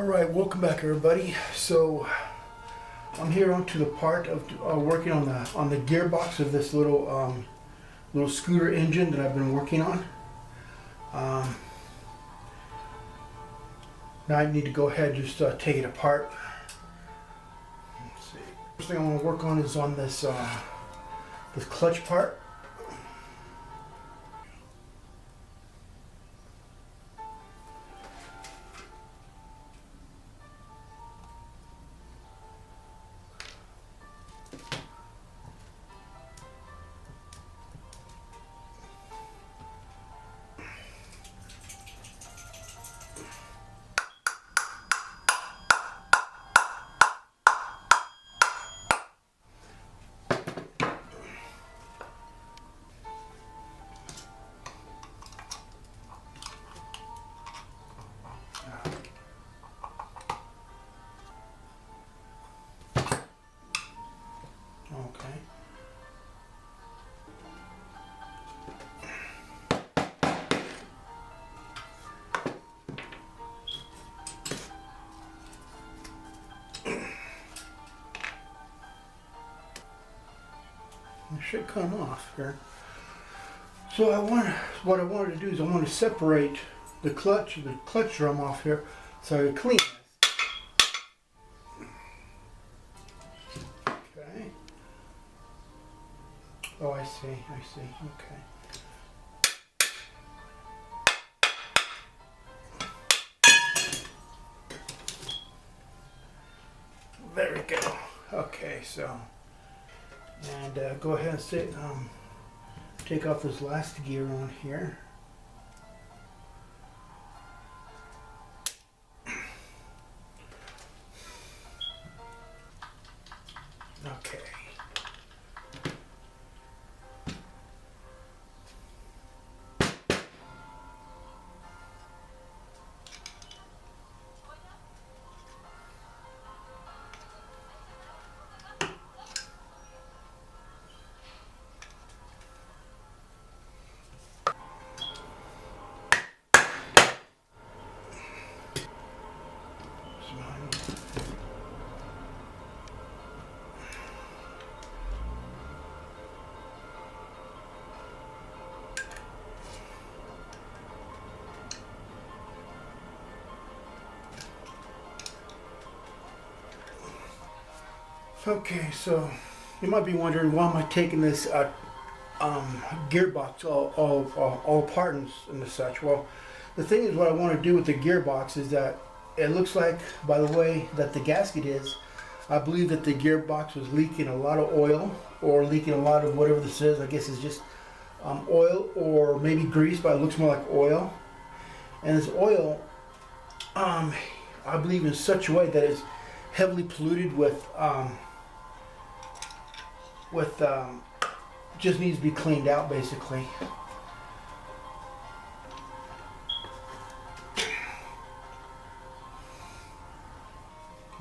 Alright, welcome back everybody. So I'm here onto the part of working on the gearbox of this little scooter engine that I've been working on. Now I need to go ahead and just take it apart. Let's see. First thing I want to work on is on this this clutch part. Okay. It should come off here. So what I wanted to do is I want to separate the clutch drum off here so I can clean this. Okay. Oh, I see. Okay. There we go. Okay, so, and go ahead and take off this last gear on here. Okay. Okay, so you might be wondering, why am I taking this gearbox all apart and such? Well, the thing is, what I want to do with the gearbox is that it looks like, by the way that the gasket is, I believe that the gearbox was leaking a lot of oil, or leaking a lot of whatever this is. I guess it's just oil or maybe grease, but it looks more like oil. And this oil, I believe, in such a way that it's heavily polluted with just needs to be cleaned out, basically.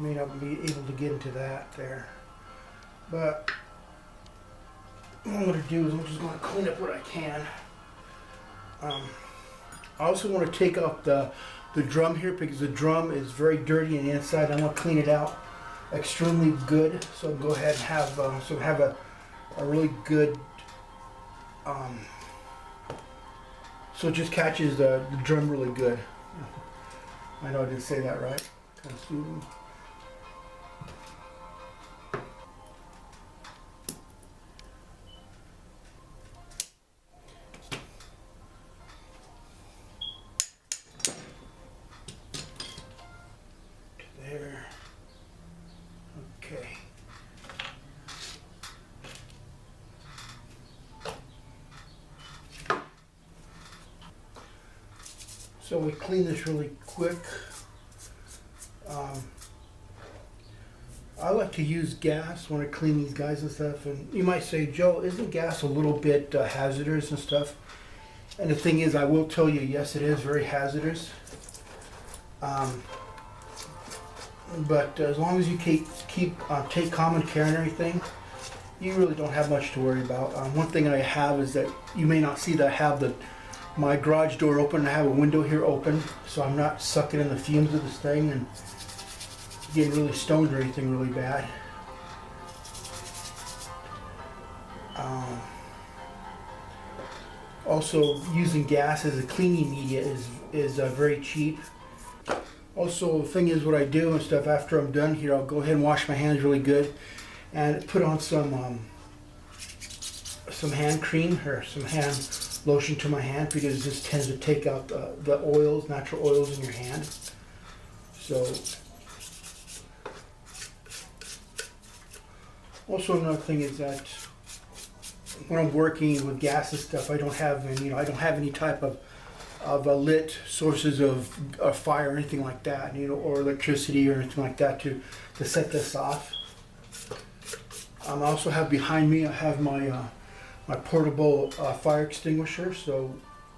May not be able to get into that there, but what I'm going to do is I'm just going to clean up what I can. I also want to take off the drum here, because the drum is very dirty on the inside. I want to clean it out extremely good, so I'll go ahead and have a really good so it just catches the drum really good. I know I didn't say that right. Kind of smooth. There. Okay. So we clean this really quick. I like to use gas when I clean these guys and stuff. And you might say, Joe, isn't gas a little bit hazardous and stuff? And the thing is, I will tell you, yes, it is very hazardous. But as long as you take common care and everything, you really don't have much to worry about. One thing I have is that you may not see that I have the my garage door open. I have a window here open, so I'm not sucking in the fumes of this thing and getting really stoned or anything really bad. Also, using gas as a cleaning media is very cheap. Also, the thing is, what I do and stuff after I'm done here, I'll go ahead and wash my hands really good and put on some hand cream or some hand lotion to my hand, because this tends to take out the oils, natural oils in your hand. So, also another thing is that when I'm working with gas and stuff, I don't have any type of lit sources of fire or anything like that, or electricity or anything like that to set this off. I also have behind me, I have my my portable fire extinguisher, so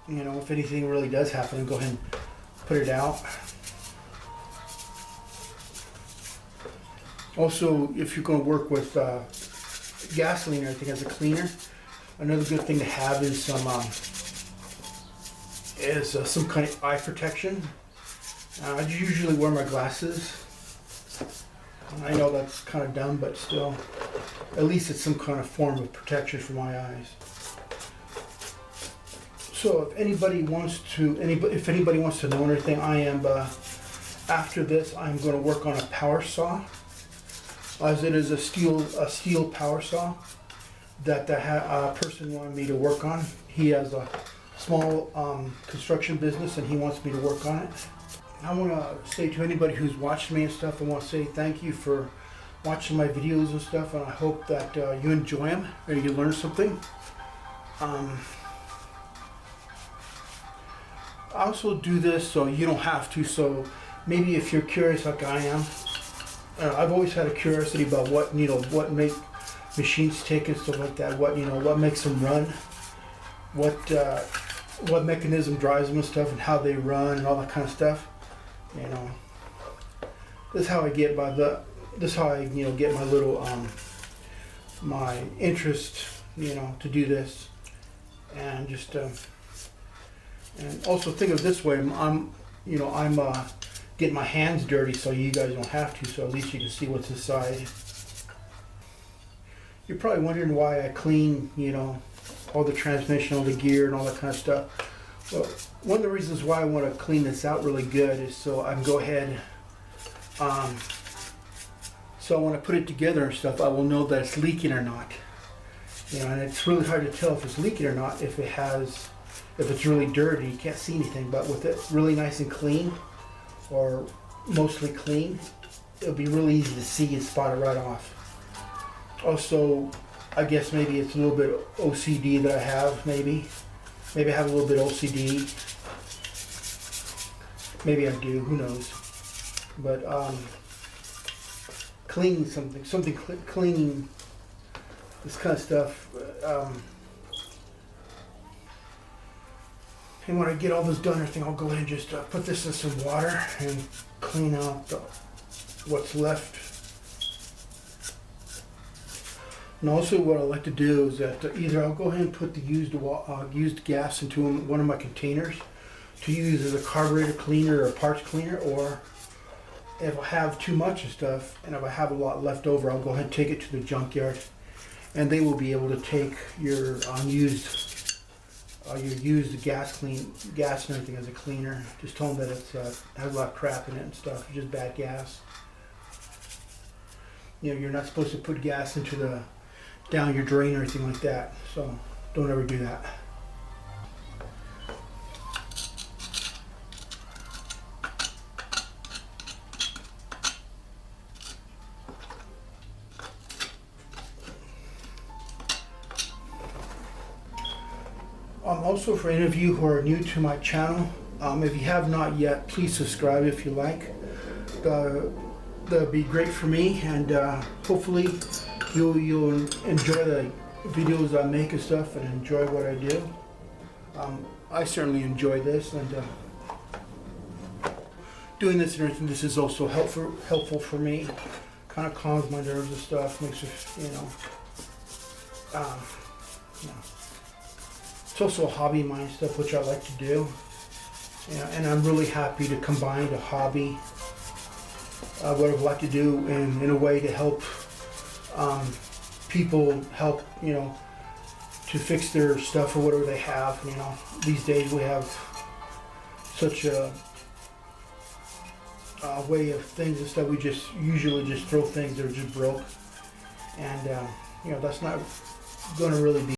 if anything really does happen, I'll go ahead and put it out. Also, if you're going to work with gasoline or anything as a cleaner, another good thing to have is some kind of eye protection. I usually wear my glasses. I know that's kind of dumb, but still, at least it's some kind of form of protection for my eyes. So if anybody wants to know anything, I am after this I'm going to work on a power saw, as it is a steel power saw that a person wanted me to work on. He has a small construction business and he wants me to work on it. I want to say to anybody who's watched me and stuff, I want to say thank you for watching my videos and stuff, and I hope that you enjoy them or you learn something. I also do this so you don't have to, so maybe if you're curious like I am, I've always had a curiosity about what make machines tick and stuff like that, what makes them run, what mechanism drives them and stuff, and how they run and all that kind of stuff. This is how I get get my little my interest, to do this, and just and also think of it this way, I'm getting my hands dirty so you guys don't have to, so at least you can see what's inside. You're probably wondering why I clean, all the transmission, all the gear and all that kind of stuff. Well, one of the reasons why I want to clean this out really good is so I can go ahead, so when I put it together and stuff, I will know that it's leaking or not. And it's really hard to tell if it's leaking or not if it's really dirty, you can't see anything. But with it really nice and clean, or mostly clean, it'll be really easy to see and spot it right off. Also, I guess maybe it's a little bit OCD that I have, maybe I have a little bit OCD. Maybe I do, who knows. But cleaning cleaning this kind of stuff. And when I get all this done, everything, I'll go ahead and just put this in some water and clean out what's left. And also what I like to do is that either I'll go ahead and put the used gas into one of my containers to use as a carburetor cleaner or parts cleaner, or if I have too much of stuff and if I have a lot left over, I'll go ahead and take it to the junkyard, and they will be able to take your used gas and everything as a cleaner. Just tell them that it has a lot of crap in it and stuff, it's just bad gas. You're not supposed to put gas into down your drain or anything like that, so don't ever do that. Also, for any of you who are new to my channel, if you have not yet, please subscribe if you like. That'd be great for me, and hopefully you'll enjoy the videos I make and stuff, and enjoy what I do. I certainly enjoy this, and doing this and everything. This is also helpful for me. Kind of calms my nerves and stuff. Makes it, It's also a hobby of mine, stuff which I like to do. And I'm really happy to combine the hobby, what I'd like to do in a way to help people help, to fix their stuff or whatever they have. These days we have such a way of things and stuff. We just usually just throw things that are just broke, and that's not going to really be